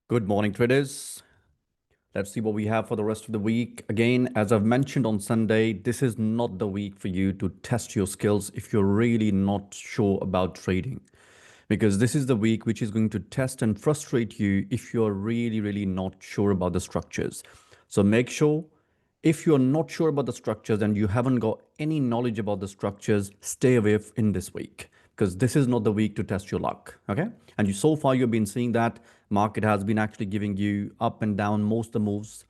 Good morning, traders. Let's see what we have for the rest of the week. Again, as I've mentioned on Sunday, this is not the week for you to test your skills if you're really not sure about trading. Because this is the week which is going to test and frustrate you if you're really not sure about the structures. So make sure if you're not sure about the structures and you haven't got any knowledge about the structures, stay away in this week because this is not the week to test your luck. Okay. And so far you've been seeing that market has been actually giving you up and down most of the moves.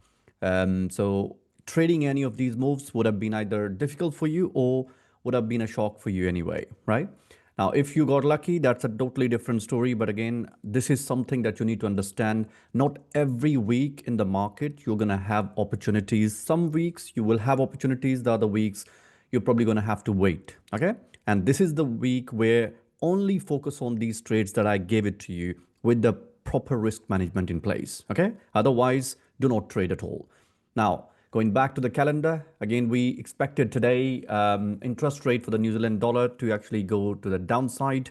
So trading any of these moves would have been either difficult for you or would have been a shock for you anyway, right? Now, if you got lucky, that's a totally different story. But again, this is something that you need to understand. Not every week in the market, you're going to have opportunities. Some weeks you will have opportunities. The other weeks, you're probably going to have to wait. Okay. And this is the week where only focus on these trades that I gave it to you with the proper risk management in place. Okay. Otherwise, do not trade at all. Now, going back to the calendar, again, we expected today interest rate for the New Zealand dollar to actually go to the downside,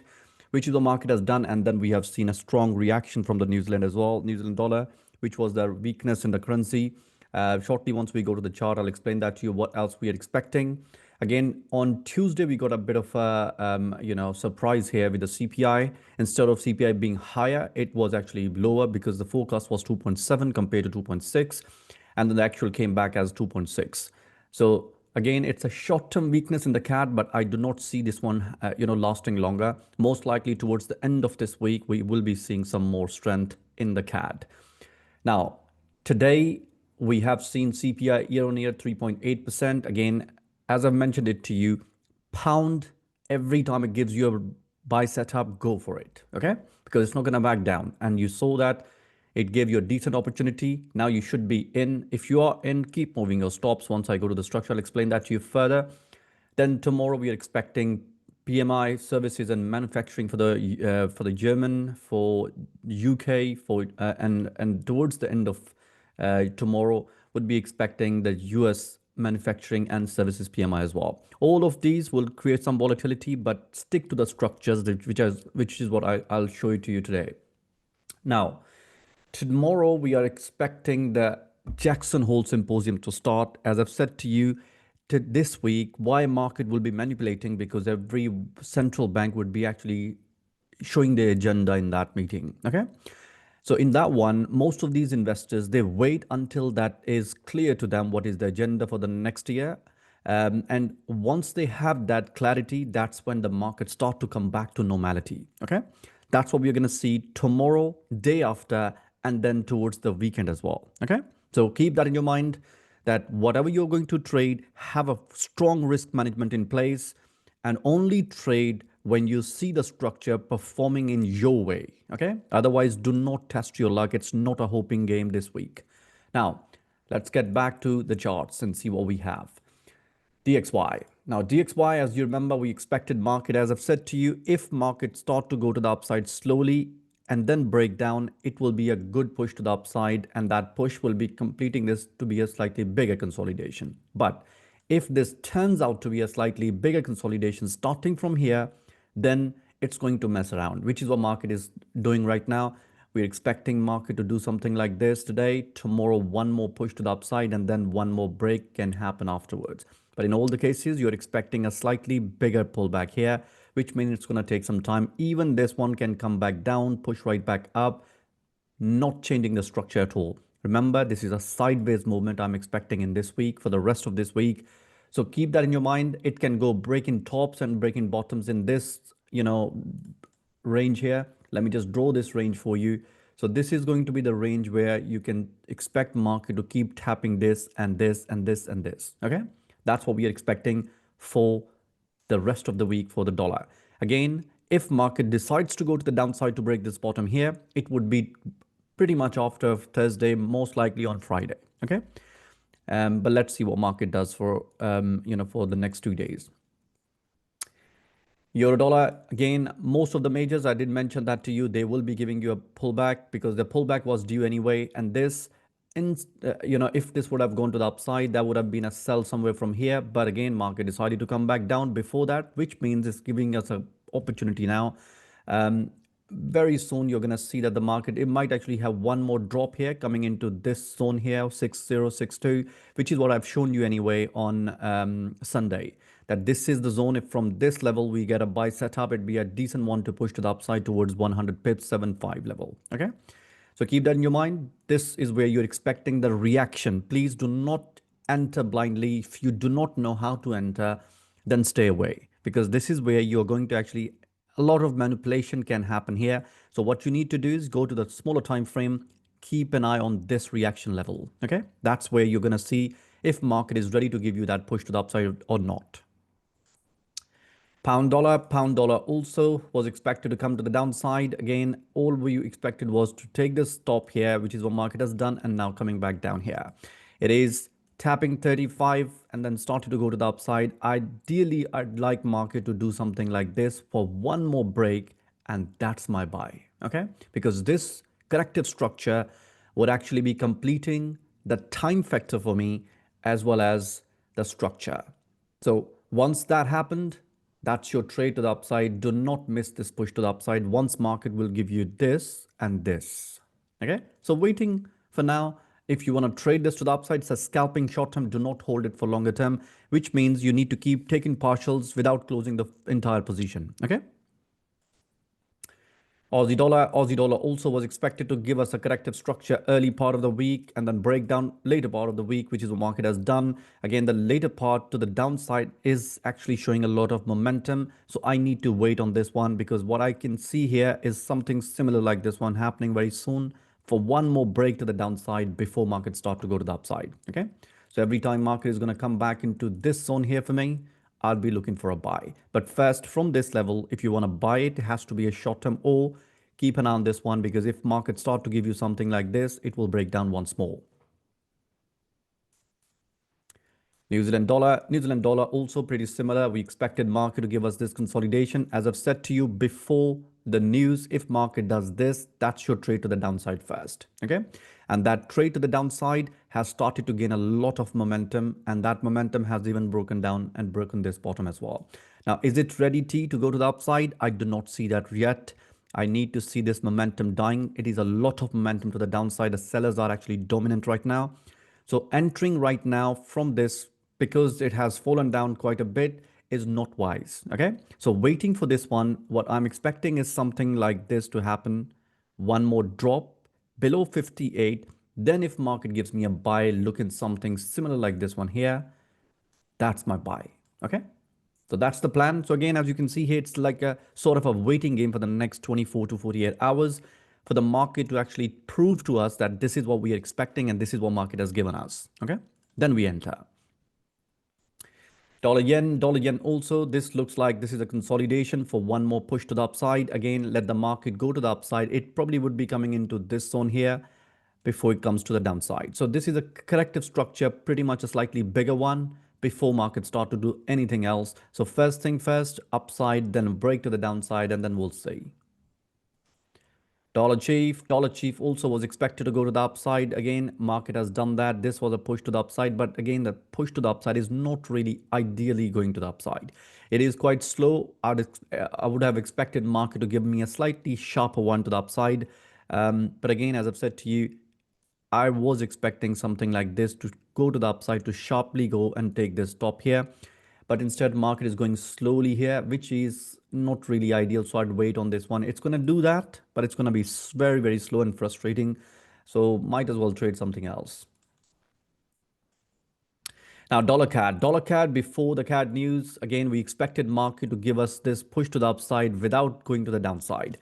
which is the market has done. And then we have seen a strong reaction from the New Zealand as well, New Zealand dollar, which was the weakness in the currency. Shortly, once we go to the chart, I'll explain that to you what else we are expecting. Again, on Tuesday, we got a bit of a surprise here with the CPI. Instead of CPI being higher, it was actually lower because the forecast was 2.7 compared to 2.6, and then the actual came back as 2.6. So again, it's a short-term weakness in the CAD, but I do not see this one, lasting longer. Most likely towards the end of this week, we will be seeing some more strength in the CAD. Now, today we have seen CPI year on year 3.8%. Again, as I've mentioned it to you, pound every time it gives you a buy setup, go for it. Okay. Because it's not going to back down. And you saw that it gave you a decent opportunity. Now you should be in. If you are in, keep moving your stops. Once I go to the structure, I'll explain that to you further. Then tomorrow we are expecting PMI services and manufacturing for the German, for UK, and towards the end of tomorrow would be expecting the US manufacturing and services PMI as well. All of these will create some volatility, but stick to the structures, which is what I'll show you to you today. Now, tomorrow we are expecting the Jackson Hole Symposium to start. As I've said to you, this week, why market will be manipulating, because every central bank would be actually showing the agenda in that meeting. Okay. So in that one, most of these investors, they wait until that is clear to them what is the agenda for the next year. And once they have that clarity, that's when the markets start to come back to normality. Okay. That's what we're going to see tomorrow, day after, and then towards the weekend as well. Okay. So keep that in your mind, that whatever you're going to trade, have a strong risk management in place and only trade when you see the structure performing in your way. Okay. Otherwise, do not test your luck. It's not a hoping game this week. Now, let's get back to the charts and see what we have. DXY. Now, DXY, as you remember, we expected market, as I've said to you, if markets start to go to the upside slowly and then break down, it will be a good push to the upside. And that push will be completing this to be a slightly bigger consolidation. But if this turns out to be a slightly bigger consolidation starting from here, then it's going to mess around, which is what market is doing right now. We're expecting market to do something like this today. Tomorrow, one more push to the upside, and then one more break can happen afterwards. But in all the cases, you're expecting a slightly bigger pullback here, which means it's going to take some time. Even this one can come back down, push right back up, not changing the structure at all. Remember, this is a sideways movement I'm expecting in this week for the rest of this week. So keep that in your mind. It can go breaking tops and breaking bottoms in this, range here. Let me just draw this range for you. So this is going to be the range where you can expect market to keep tapping this and this and this and this. Okay. That's what we are expecting for the rest of the week for the dollar. Again, if market decides to go to the downside to break this bottom here, it would be pretty much after Thursday, most likely on Friday. Okay. But let's see what market does for the next 2 days. Euro dollar, again, most of the majors, I did mention that to you, they will be giving you a pullback because the pullback was due anyway. And this, if this would have gone to the upside, that would have been a sell somewhere from here. But again, market decided to come back down before that, which means it's giving us an opportunity now. very soon you're going to see that the market, it might actually have one more drop here coming into this zone here, 6062, which is what I've shown you anyway on Sunday, that this is the zone. If from this level we get a buy setup, it'd be a decent one to push to the upside towards 100 pips 75 level. Okay, so keep that in your mind. This is where you're expecting the reaction. Please do not enter blindly. If you do not know how to enter, then stay away, because this is where you're going to actually, a lot of manipulation can happen here. So what you need to do is go to the smaller time frame, keep an eye on this reaction level. Okay, that's where you're going to see if market is ready to give you that push to the upside or not. Pound dollar also was expected to come to the downside. Again, all we expected was to take this stop here, which is what market has done, and now coming back down here. It is tapping 35 and then started to go to the upside. Ideally, I'd like market to do something like this for one more break, and that's my buy. Okay, because this corrective structure would actually be completing the time factor for me as well as the structure. So once that happened, that's your trade to the upside. Do not miss this push to the upside. Once market will give you this and this. Okay, so waiting for now. If you want to trade this to the upside, it's a scalping short term. Do not hold it for longer term, which means you need to keep taking partials without closing the entire position. Okay. Aussie dollar also was expected to give us a corrective structure early part of the week and then break down later part of the week, which is what market has done. Again, the later part to the downside is actually showing a lot of momentum. So I need to wait on this one, because what I can see here is something similar like this one happening very soon for one more break to the downside before market start to go to the upside. Okay. So every time market is going to come back into this zone here for me, I'll be looking for a buy. But first, from this level, if you want to buy it, it has to be a short term, or keep an eye on this one, because if markets start to give you something like this, it will break down once more. New Zealand dollar also pretty similar. We expected market to give us this consolidation. As I've said to you before the news, if market does this, that's your trade to the downside first. Okay. And that trade to the downside has started to gain a lot of momentum, and that momentum has even broken down and broken this bottom as well. Now, is it ready to go to the upside? I do not see that yet. I need to see this momentum dying. It is a lot of momentum to the downside. The sellers are actually dominant right now. So entering right now from this, because it has fallen down quite a bit, is not wise. Okay. So waiting for this one, what I'm expecting is something like this to happen. One more drop below 58. Then if market gives me a buy, look at something similar like this one here, that's my buy. Okay. So that's the plan. So again, as you can see here, it's like a sort of a waiting game for the next 24 to 48 hours for the market to actually prove to us that this is what we are expecting and this is what market has given us. Okay. Then we enter. Dollar yen also, this looks like this is a consolidation for one more push to the upside. Again, let the market go to the upside. It probably would be coming into this zone here before it comes to the downside. So this is a corrective structure, pretty much a slightly bigger one before markets start to do anything else. So first thing first, upside, then break to the downside, and then we'll see. Dollar Chief also was expected to go to the upside. Again, market has done that. This was a push to the upside, but again, the push to the upside is not really ideally going to the upside. It is quite slow. I would have expected market to give me a slightly sharper one to the upside. But again, as I've said to you, I was expecting something like this to go to the upside, to sharply go and take this top here. But instead, market is going slowly here, which is not really ideal. So I'd wait on this one. It's going to do that, but it's going to be very, very slow and frustrating. So might as well trade something else. Now, dollar CAD before the CAD news, again, we expected market to give us this push to the upside without going to the downside.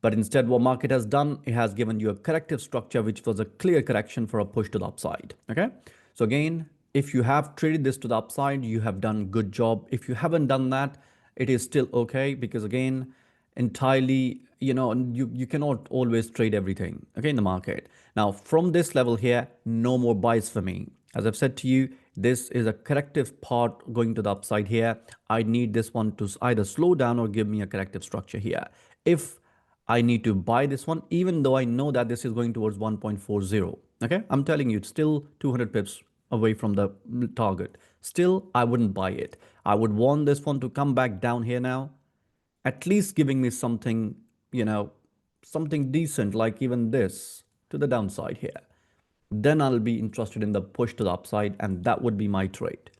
But instead, what market has done, it has given you a corrective structure, which was a clear correction for a push to the upside. Okay. So again, if you have traded this to the upside, you have done good job. If you haven't done that, it is still okay, because again, entirely, you cannot always trade everything, okay, in the market. Now, from this level here, no more buys for me. As I've said to you, this is a corrective part going to the upside here. I need this one to either slow down or give me a corrective structure here. If I need to buy this one, even though I know that this is going towards 1.40. Okay, I'm telling you, it's still 200 pips away from the target. Still, I wouldn't buy it. I would want this one to come back down here now, at least giving me something, something decent like even this to the downside here, then I'll be interested in the push to the upside, and that would be my trade.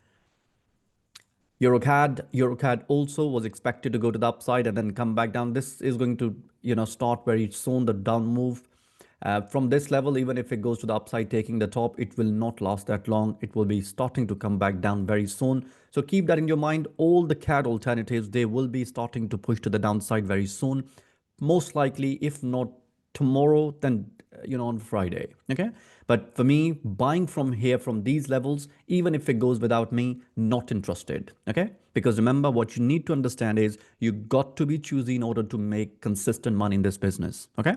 EuroCAD also was expected to go to the upside and then come back down. This is going to, start very soon, the down move. From this level, even if it goes to the upside, taking the top, it will not last that long. It will be starting to come back down very soon. So keep that in your mind. All the CAD alternatives, they will be starting to push to the downside very soon. Most likely, if not tomorrow, then on Friday. Okay. But for me, buying from here, from these levels, even if it goes without me, not interested. Okay. Because remember, what you need to understand is you got to be choosy in order to make consistent money in this business. Okay.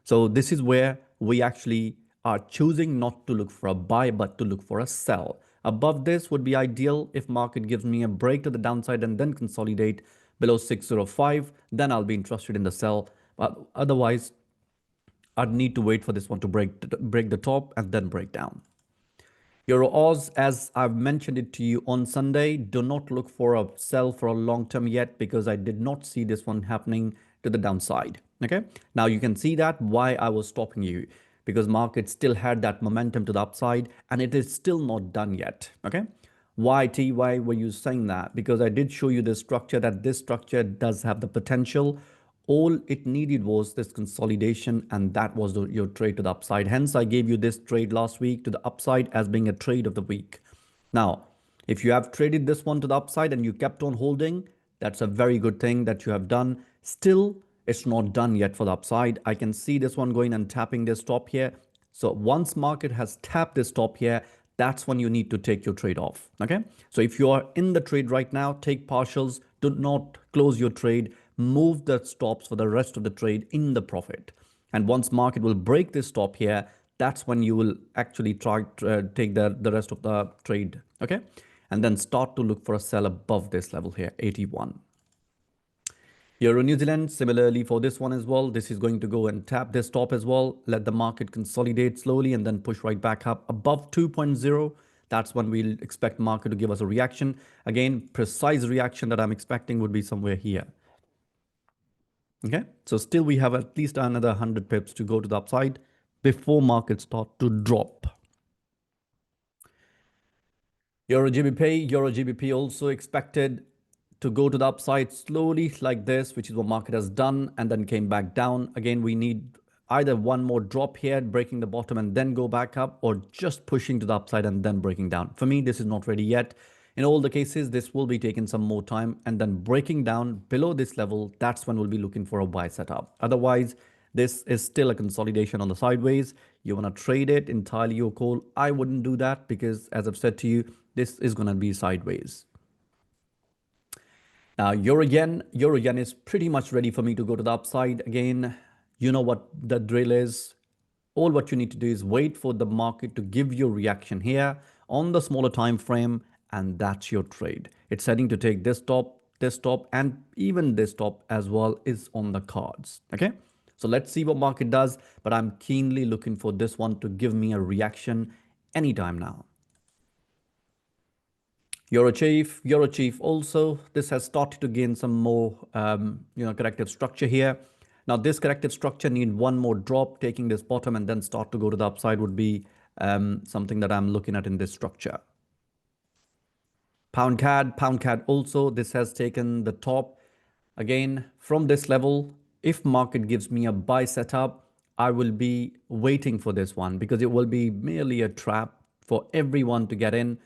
So this is where we actually are choosing not to look for a buy, but to look for a sell. Above this would be ideal if market gives me a break to the downside and then consolidate below 605, then I'll be interested in the sell. But otherwise, I'd need to wait for this one to break the top and then break down. Euro Oz, as I've mentioned it to you on Sunday, do not look for a sell for a long term yet because I did not see this one happening to the downside. Okay. Now you can see that why I was stopping you, because market still had that momentum to the upside and it is still not done yet. Okay. Why were you saying that? Because I did show you this structure, that this structure does have the potential. All it needed was this consolidation, and that was your trade to the upside. Hence, I gave you this trade last week to the upside as being a trade of the week. Now, if you have traded this one to the upside and you kept on holding, that's a very good thing that you have done. Still, it's not done yet for the upside. I can see this one going and tapping this top here. So once market has tapped this top here, that's when you need to take your trade off. Okay. So if you are in the trade right now, take partials, do not close your trade, move the stops for the rest of the trade in the profit. And once market will break this stop here, that's when you will actually try to take the rest of the trade. Okay. And then start to look for a sell above this level here, 81. Euro New Zealand, similarly for this one as well, this is going to go and tap this top as well, let the market consolidate slowly and then push right back up above 2.0. That's when we'll expect market to give us a reaction. Again, precise reaction that I'm expecting would be somewhere here. Okay, so still we have at least another 100 pips to go to the upside before markets start to drop. Euro GBP also expected to go to the upside slowly like this, which is what market has done, and then came back down. Again, we need either one more drop here, breaking the bottom and then go back up, or just pushing to the upside and then breaking down. For me, this is not ready yet. In all the cases, this will be taking some more time, and then breaking down below this level, that's when we'll be looking for a buy setup. Otherwise, this is still a consolidation on the sideways. You want to trade it, entirely your call. I wouldn't do that because, as I've said to you, this is going to be sideways. Now, Euro yen is pretty much ready for me to go to the upside. Again, you know what the drill is. All what you need to do is wait for the market to give you a reaction here on the smaller time frame, and that's your trade. It's heading to take this top, and even this top as well is on the cards. Okay, so let's see what market does, but I'm keenly looking for this one to give me a reaction anytime now. Euro Chief also, this has started to gain some more, corrective structure here. Now this corrective structure need one more drop, taking this bottom and then start to go to the upside would be something that I'm looking at in this structure. Pound CAD also, this has taken the top again from this level. If market gives me a buy setup, I will be waiting for this one because it will be merely a trap for everyone to get in,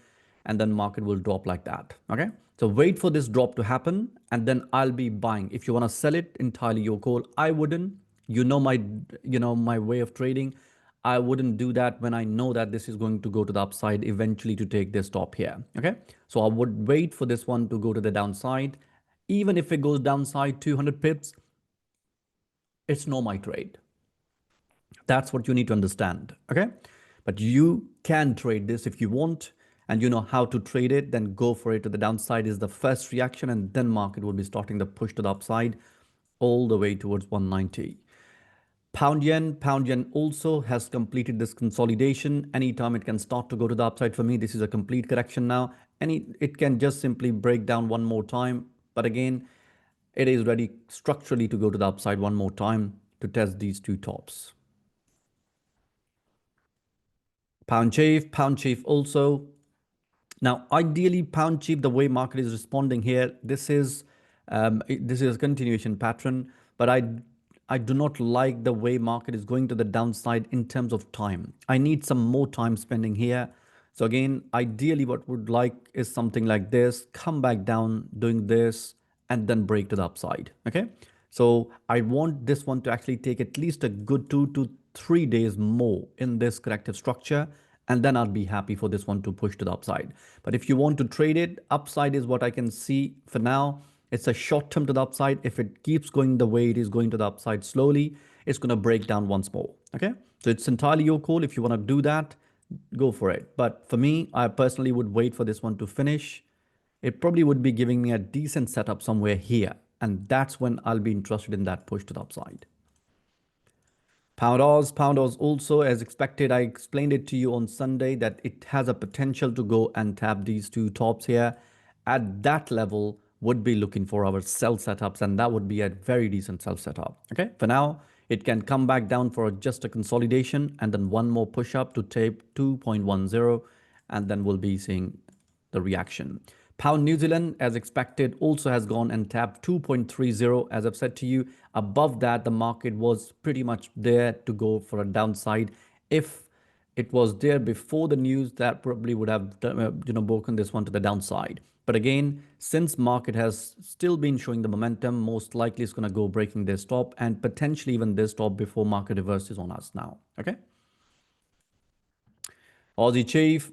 and then market will drop like that. Okay, so wait for this drop to happen and then I'll be buying. If you want to sell it, entirely your call. I wouldn't. My way of trading. I wouldn't do that when I know that this is going to go to the upside eventually to take this top here. Okay, so I would wait for this one to go to the downside. Even if it goes downside 200 pips, it's not my trade. That's what you need to understand. Okay, but you can trade this if you want, and you know how to trade it, then go for it. To the downside is the first reaction, and then market will be starting the push to the upside all the way towards 190. Pound yen also has completed this consolidation. Anytime it can start to go to the upside. For me, this is a complete correction now. It can just simply break down one more time, but again, it is ready structurally to go to the upside one more time. to test these two tops. Pound chief also. Now, ideally, pound chief, the way market is responding here, this is a continuation pattern, but I do not like the way market is going to the downside in terms of time. I need some more time spending here. So again, ideally, what would like is something like this, come back down, doing this, and then break to the upside. Okay. So I want this one to actually take at least a good 2 to 3 days more in this corrective structure, and then I'll be happy for this one to push to the upside. But if you want to trade it, upside is what I can see for now. It's a short term to the upside. If it keeps going the way it is going to the upside slowly, it's going to break down once more. Okay. So it's entirely your call. If you want to do that, go for it. But for me, I personally would wait for this one to finish. It probably would be giving me a decent setup somewhere here. And that's when I'll be interested in that push to the upside. Pound Oz also, as expected, I explained it to you on Sunday that it has a potential to go and tap these two tops here. At that level, would be looking for our sell setups, and that would be a very decent sell setup. Okay, for now, it can come back down for just a consolidation and then one more push up to tape 2.10, and then we'll be seeing the reaction. Pound New Zealand, as expected, also has gone and tapped 2.30. As I've said to you, above that, the market was pretty much there to go for a downside. If it was there before the news, that probably would have broken this one to the downside. But again, since market has still been showing the momentum, most likely it's going to go breaking this top and potentially even this top before market reverses on us now. Okay. Aussie Chief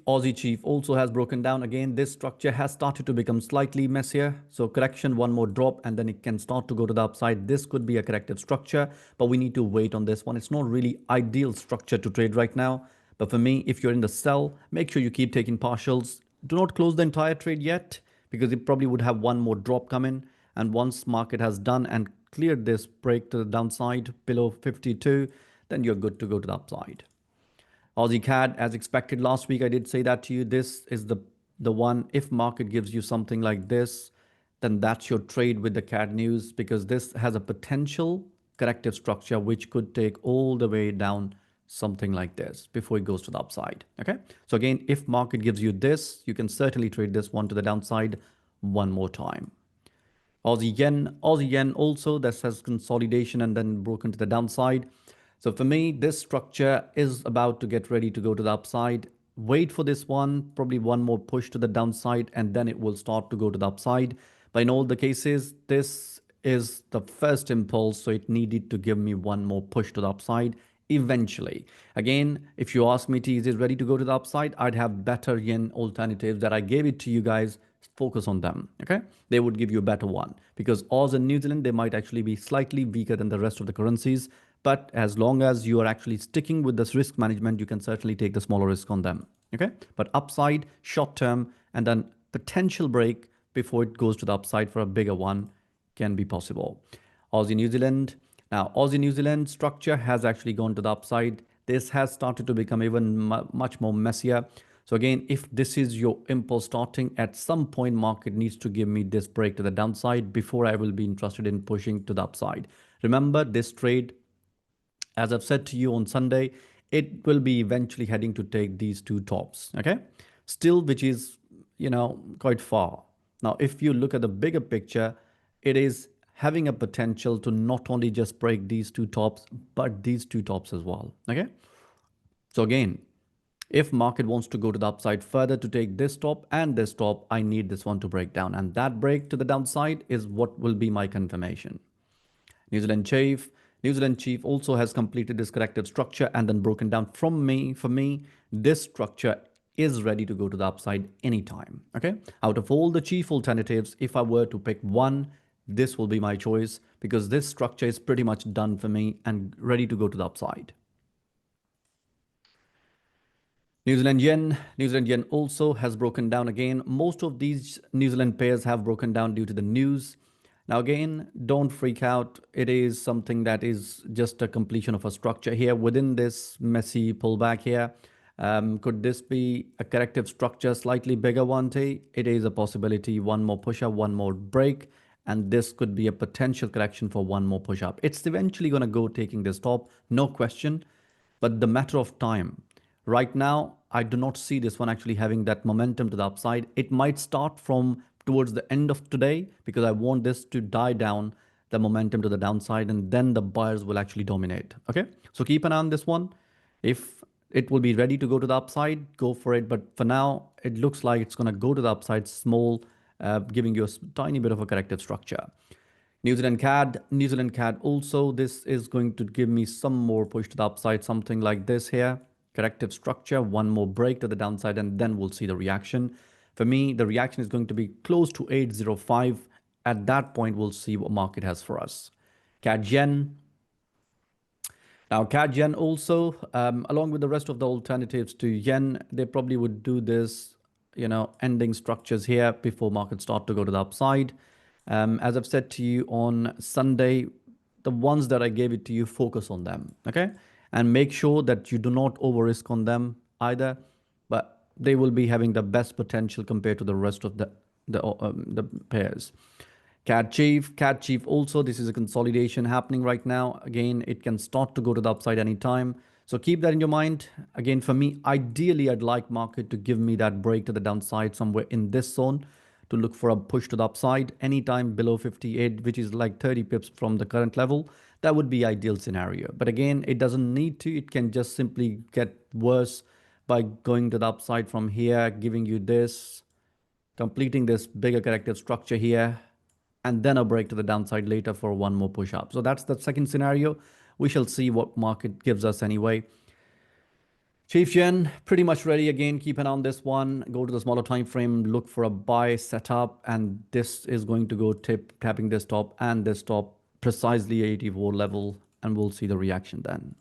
also has broken down again. This structure has started to become slightly messier. So correction, one more drop, and then it can start to go to the upside. This could be a corrective structure, but we need to wait on this one. It's not really ideal structure to trade right now. But for me, if you're in the sell, make sure you keep taking partials. Do not close the entire trade yet, because it probably would have one more drop come in. And once market has done and cleared this break to the downside below 52, then you're good to go to the upside. Aussie CAD, as expected last week, I did say that to you. This is the one. If market gives you something like this, then that's your trade with the CAD news, because this has a potential corrective structure which could take all the way down something like this before it goes to the upside. Okay. So again, if market gives you this, you can certainly trade this one to the downside one more time. Aussie Yen also, this has consolidation and then broken to the downside. So for me, this structure is about to get ready to go to the upside. Wait for this one, probably one more push to the downside, and then it will start to go to the upside. But in all the cases, this is the first impulse, so it needed to give me one more push to the upside eventually. Again, if you ask me, is it ready to go to the upside? I'd have better yen alternatives that I gave it to you guys. Focus on them. Okay, they would give you a better one, because Oz and New Zealand, they might actually be slightly weaker than the rest of the currencies. But as long as you are actually sticking with this risk management, you can certainly take the smaller risk on them. Okay, but upside, short term, and then potential break before it goes to the upside for a bigger one can be possible. Aussie New Zealand. Now, Aussie New Zealand structure has actually gone to the upside. This has started to become even much more messier. So again, if this is your impulse starting, at some point market needs to give me this break to the downside before I will be interested in pushing to the upside. Remember, this trade, as I've said to you on Sunday, it will be eventually heading to take these two tops. Okay, still, which is, quite far. Now, if you look at the bigger picture, it is having a potential to not only just break these two tops, but these two tops as well. Okay, so again, if market wants to go to the upside further to take this top and this top, I need this one to break down, and that break to the downside is what will be my confirmation. New Zealand Chief also has completed this corrective structure and then broken down for me, this structure is ready to go to the upside anytime. Okay. Out of all the chief alternatives, if I were to pick one, this will be my choice, because this structure is pretty much done for me and ready to go to the upside. New Zealand Yen also has broken down again. Most of these New Zealand pairs have broken down due to the news. Now again, don't freak out. It is something that is just a completion of a structure here within this messy pullback here. Could this be a corrective structure, slightly bigger one? It is a possibility. One more push up, one more break, and this could be a potential correction for one more push up. It's eventually going to go taking this top, no question, but the matter of time. Right now, I do not see this one actually having that momentum to the upside. It might start from towards the end of today because I want this to die down, the momentum to the downside, and then the buyers will actually dominate. Okay, so keep an eye on this one. If it will be ready to go to the upside, go for it. But for now, it looks like it's going to go to the upside small, giving you a tiny bit of a corrective structure. New Zealand CAD also, this is going to give me some more push to the upside, something like this here. Corrective structure, one more break to the downside, and then we'll see the reaction. For me, the reaction is going to be close to 805. At that point, we'll see what market has for us. CAD Yen. Now, CAD Yen also, along with the rest of the alternatives to Yen, they probably would do this, ending structures here before markets start to go to the upside. As I've said to you on Sunday, the ones that I gave it to you, focus on them, okay? And make sure that you do not over risk on them either, but they will be having the best potential compared to the rest of the pairs. CAD Chief also, this is a consolidation happening right now. Again, it can start to go to the upside anytime. So keep that in your mind. Again, for me, ideally, I'd like market to give me that break to the downside somewhere in this zone to look for a push to the upside anytime below 58, which is like 30 pips from the current level. That would be ideal scenario. But again, it doesn't need to. It can just simply get worse by going to the upside from here, giving you this, completing this bigger corrective structure here, and then a break to the downside later for one more push up. So that's the second scenario. We shall see what market gives us anyway. Chief Yen, pretty much ready again. Keep an eye on this one. Go to the smaller time frame, look for a buy setup, and this is going to go tapping this top and this top precisely 84 level, and we'll see the reaction then.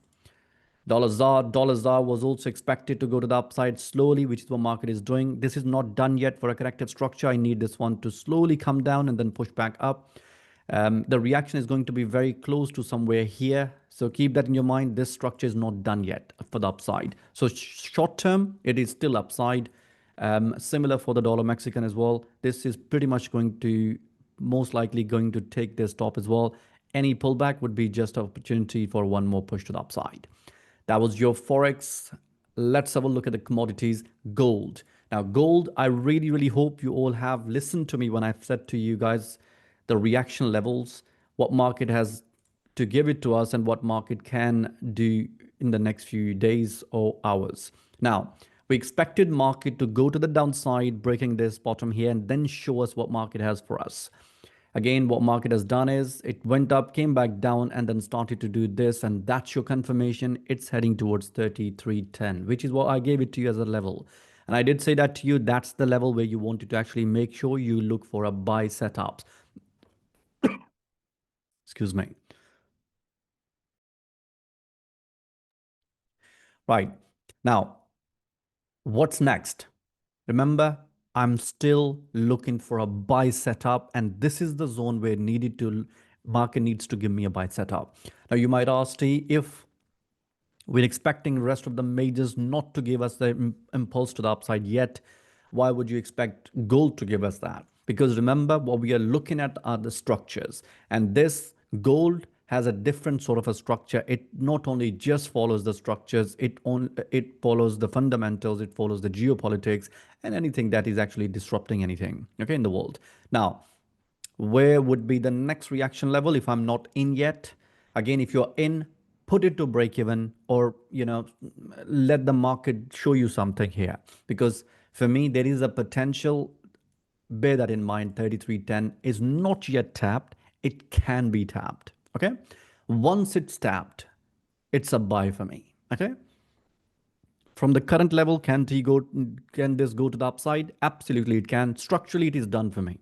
Dollar ZAR was also expected to go to the upside slowly, which is what market is doing. This is not done yet for a corrective structure. I need this one to slowly come down and then push back up. The reaction is going to be very close to somewhere here. So keep that in your mind. This structure is not done yet for the upside. So short term, it is still upside. Similar for the dollar Mexican as well. This is pretty much going to, most likely going to take this top as well. Any pullback would be just an opportunity for one more push to the upside. That was your forex. Let's have a look at the commodities. Gold. Now, gold, I really, really hope you all have listened to me when I've said to you guys the reaction levels, what market has to give it to us, and what market can do in the next few days or hours. Now, we expected market to go to the downside, breaking this bottom here, and then show us what market has for us. Again, what market has done is it went up, came back down, and then started to do this. And that's your confirmation. It's heading towards 33.10, which is what I gave it to you as a level. And I did say that to you. That's the level where you wanted to actually make sure you look for a buy setups. Excuse me. Right. Now, what's next? Remember, I'm still looking for a buy setup, and this is the zone where market needs to give me a buy setup. Now, you might ask, if we're expecting the rest of the majors not to give us the impulse to the upside yet, why would you expect gold to give us that? Because remember, what we are looking at are the structures, and this gold has a different sort of a structure. It not only just follows the structures, it follows the fundamentals, it follows the geopolitics and anything that is actually disrupting anything, okay, in the world. Now, where would be the next reaction level if I'm not in yet? Again, if you're in, put it to break even, or let the market show you something here, because for me there is a potential. Bear that in mind. 33.10 is not yet tapped. It can be tapped. Okay, once it's tapped, it's a buy for me. Okay, from the current level, can this go to the upside? Absolutely, it can. Structurally, it is done for me.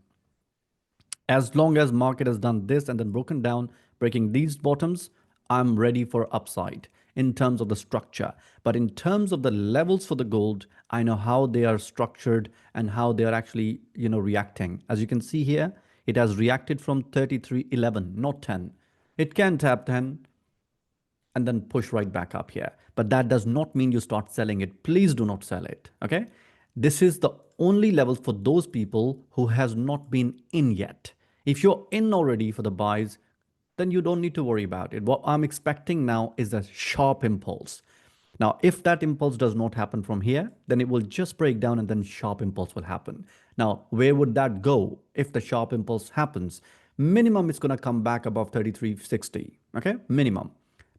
As long as market has done this and then broken down, breaking these bottoms, I'm ready for upside in terms of the structure. But in terms of the levels for the gold, I know how they are structured and how they are actually, reacting. As you can see here, it has reacted from 33.11, not 10. It can tap 10 and then push right back up here. But that does not mean you start selling it. Please do not sell it, okay? This is the only level for those people who has not been in yet. If you're in already for the buys, then you don't need to worry about it. What I'm expecting now is a sharp impulse. Now, if that impulse does not happen from here, then it will just break down and then sharp impulse will happen. Now, where would that go if the sharp impulse happens? Minimum, it's going to come back above 33.60. Okay, minimum.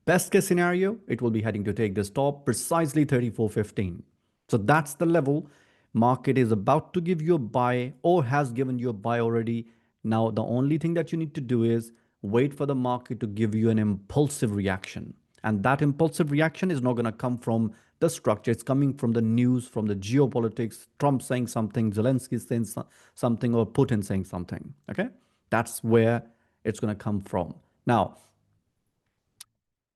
Best case scenario, it will be heading to take this top precisely 34.15. So that's the level market is about to give you a buy or has given you a buy already. Now, the only thing that you need to do is wait for the market to give you an impulsive reaction. And that impulsive reaction is not going to come from the structure. It's coming from the news, from the geopolitics, Trump saying something, Zelensky saying something, or Putin saying something. Okay? That's where it's going to come from. Now,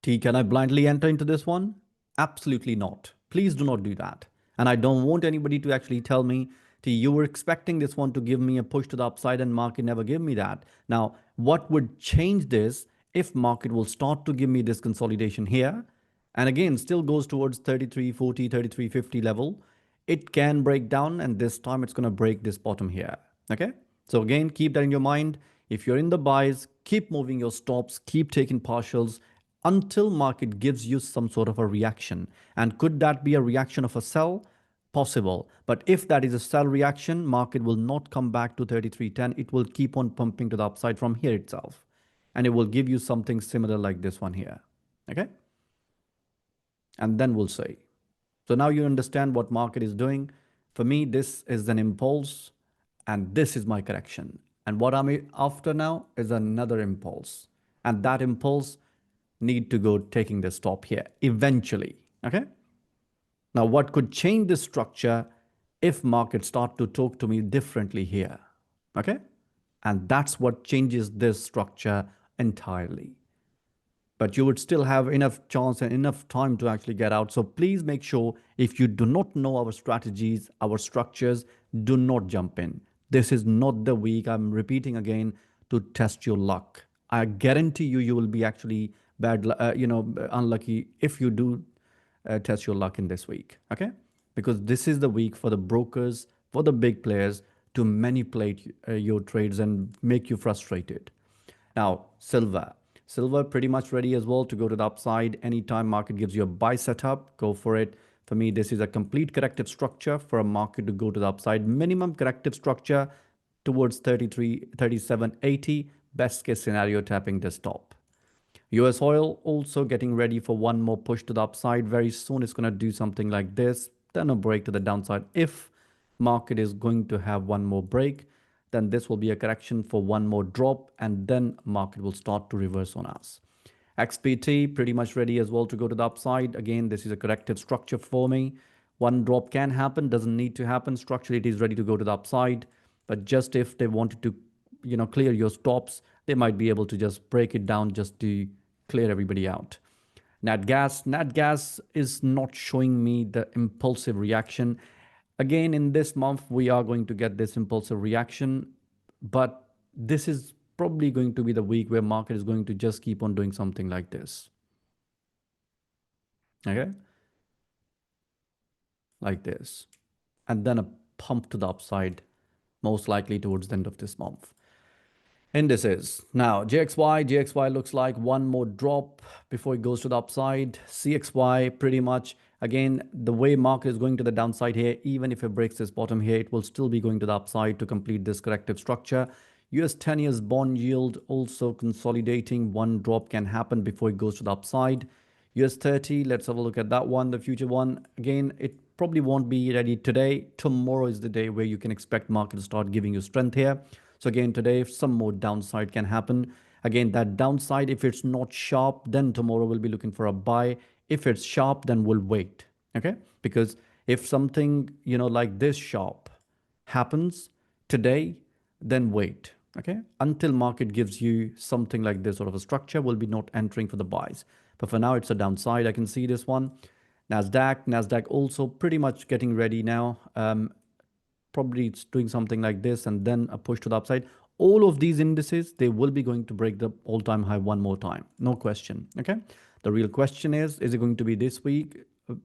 T, can I blindly enter into this one? Absolutely not. Please do not do that. And I don't want anybody to actually tell me, T, you were expecting this one to give me a push to the upside and market never gave me that. Now, what would change this if market will start to give me this consolidation here and again still goes towards 33.40, 33.50 level, it can break down and this time it's going to break this bottom here. Okay? So again, keep that in your mind. If you're in the buys, keep moving your stops, keep taking partials until market gives you some sort of a reaction. And could that be a reaction of a sell? Possible. But if that is a sell reaction, market will not come back to 33.10. It will keep on pumping to the upside from here itself. And it will give you something similar like this one here. Okay? And then we'll see. So now you understand what market is doing. For me, this is an impulse and this is my correction. And what I'm after now is another impulse. And that impulse need to go taking the stop here eventually. Okay. Now, what could change this structure if markets start to talk to me differently here? Okay. And that's what changes this structure entirely. But you would still have enough chance and enough time to actually get out. So please make sure if you do not know our strategies, our structures, do not jump in. This is not the week, I'm repeating again, to test your luck. I guarantee you, you will be actually unlucky if you do test your luck in this week. Okay? Because this is the week for the brokers, for the big players to manipulate your trades and make you frustrated. Now, silver. Silver pretty much ready as well to go to the upside. Anytime market gives you a buy setup, go for it. For me, this is a complete corrective structure for a market to go to the upside. Minimum corrective structure towards 33, 37.80. Best case scenario tapping this top. US oil also getting ready for one more push to the upside. Very soon it's going to do something like this, then a break to the downside. If market is going to have one more break, then this will be a correction for one more drop and then market will start to reverse on us. XPT pretty much ready as well to go to the upside. Again, this is a corrective structure for me. One drop can happen, doesn't need to happen. Structurally, it is ready to go to the upside. But just if they wanted to, clear your stops, they might be able to just break it down just to clear everybody out. Nat gas is not showing me the impulsive reaction. Again, in this month, we are going to get this impulsive reaction, but this is probably going to be the week where market is going to just keep on doing something like this. Okay? Like this. And then a pump to the upside, most likely towards the end of this month. Indices. Now, GXY looks like one more drop before it goes to the upside. CXY pretty much, again, the way market is going to the downside here, even if it breaks this bottom here, it will still be going to the upside to complete this corrective structure. US 10 years bond yield also consolidating. One drop can happen before it goes to the upside. US 30, let's have a look at that one, the future one. Again, it probably won't be ready today. Tomorrow is the day where you can expect market to start giving you strength here. So again, today, some more downside can happen. Again, that downside, if it's not sharp, then tomorrow we'll be looking for a buy. If it's sharp, then we'll wait. Okay? Because if something, like this sharp happens today, then wait. Okay? Until market gives you something like this sort of a structure, we'll be not entering for the buys. But for now, it's a downside. I can see this one. NASDAQ also pretty much getting ready now. Probably it's doing something like this and then a push to the upside. All of these indices, they will be going to break the all-time high one more time. No question. Okay. The real question is it going to be this week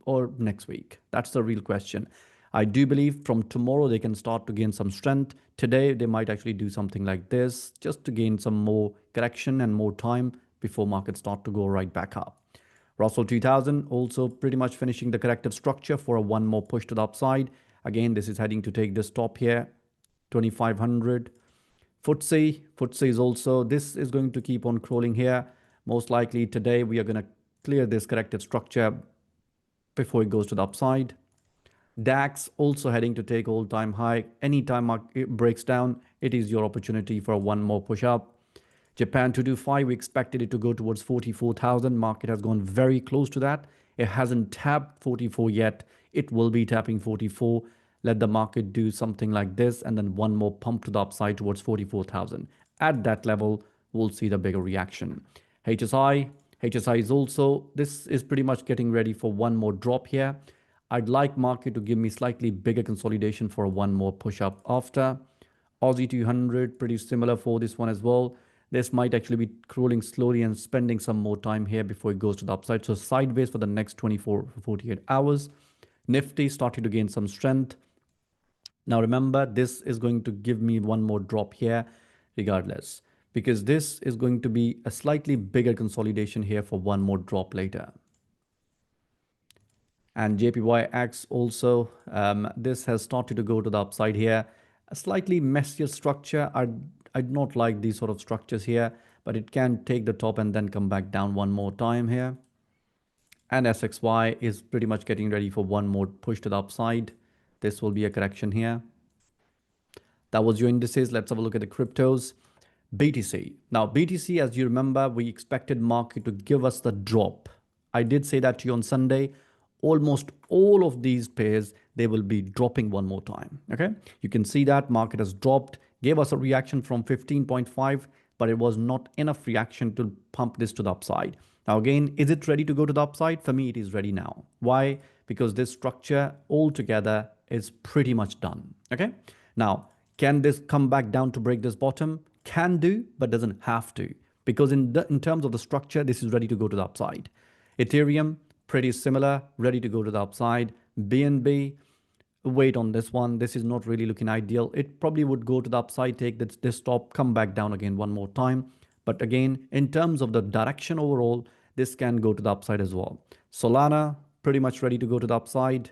or next week? That's the real question. I do believe from tomorrow they can start to gain some strength. Today they might actually do something like this just to gain some more correction and more time before markets start to go right back up. Russell 2000 also pretty much finishing the corrective structure for a one more push to the upside. Again, this is heading to take this top here, 2500. FTSE is also, this is going to keep on crawling here. Most likely today we are going to clear this corrective structure before it goes to the upside. DAX also heading to take all-time high. Anytime it breaks down, it is your opportunity for one more push up. Japan 225, we expected it to go towards 44,000. Market has gone very close to that. It hasn't tapped 44 yet. It will be tapping 44. Let the market do something like this and then one more pump to the upside towards 44,000. At that level, we'll see the bigger reaction. HSI is also, this is pretty much getting ready for one more drop here. I'd like market to give me slightly bigger consolidation for one more push up after. Aussie 200, pretty similar for this one as well. This might actually be crawling slowly and spending some more time here before it goes to the upside. So sideways for the next 24 to 48 hours. Nifty started to gain some strength. Now remember, this is going to give me one more drop here regardless, because this is going to be a slightly bigger consolidation here for one more drop later. And JPYX also, this has started to go to the upside here. A slightly messier structure. I'd not like these sort of structures here, but it can take the top and then come back down one more time here. And SXY is pretty much getting ready for one more push to the upside. This will be a correction here. That was your indices. Let's have a look at the cryptos. BTC. Now, BTC, as you remember, we expected market to give us the drop. I did say that to you on Sunday. Almost all of these pairs, they will be dropping one more time. Okay, you can see that market has dropped, gave us a reaction from 15.5, but it was not enough reaction to pump this to the upside. Now again, is it ready to go to the upside? For me, it is ready now. Why? Because this structure altogether is pretty much done. Okay, now can this come back down to break this bottom? Can do, but doesn't have to, because in terms of the structure, this is ready to go to the upside. Ethereum, pretty similar, ready to go to the upside. BNB, wait on this one. This is not really looking ideal. It probably would go to the upside, take this top, come back down again one more time. But again, in terms of the direction overall, this can go to the upside as well. Solana, pretty much ready to go to the upside.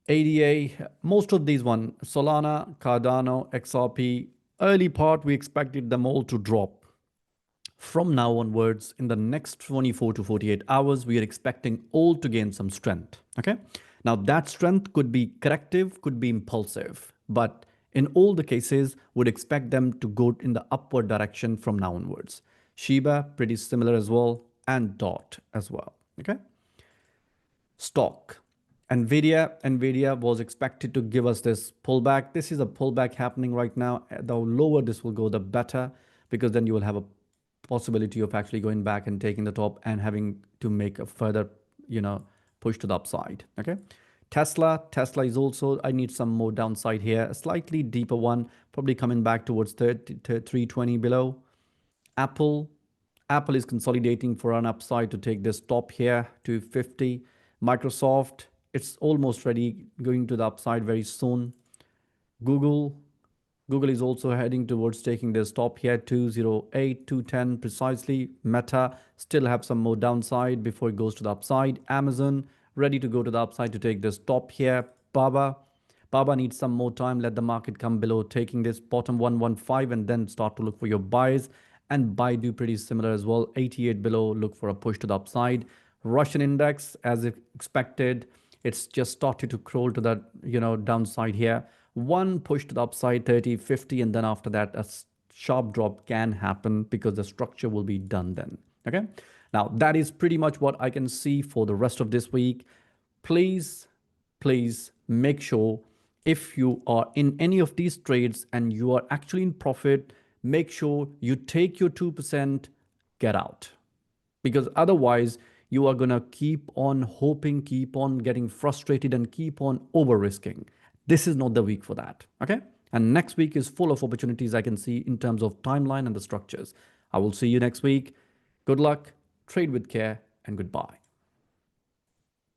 ADA, most of these one, Solana, Cardano, XRP, early part, we expected them all to drop. From now onwards, in the next 24 to 48 hours, we are expecting all to gain some strength. Okay. Now that strength could be corrective, could be impulsive, but in all the cases, would expect them to go in the upward direction from now onwards. Shiba, pretty similar as well, and DOT as well. Okay. Stock. Nvidia was expected to give us this pullback. This is a pullback happening right now. The lower this will go, the better, because then you will have a possibility of actually going back and taking the top and having to make a further, push to the upside. Okay. Tesla is also, I need some more downside here, a slightly deeper one, probably coming back towards 320 below. Apple is consolidating for an upside to take this top here to 50. Microsoft, it's almost ready, going to the upside very soon. Google is also heading towards taking this top here, 208, 210 precisely. Meta still have some more downside before it goes to the upside. Amazon ready to go to the upside to take this top here. Baba needs some more time. Let the market come below, taking this bottom 115 and then start to look for your buys. And Baidu pretty similar as well. 88 below, look for a push to the upside. Russian index, as expected, it's just started to crawl to that, downside here. One push to the upside, 30, 50, and then after that, a sharp drop can happen because the structure will be done then. Okay. Now, that is pretty much what I can see for the rest of this week. Please make sure if you are in any of these trades and you are actually in profit, make sure you take your 2%, get out. Because otherwise, you are going to keep on hoping, keep on getting frustrated, and keep on over-risking. This is not the week for that. Okay. And next week is full of opportunities I can see in terms of timeline and the structures. I will see you next week. Good luck, trade with care, and goodbye.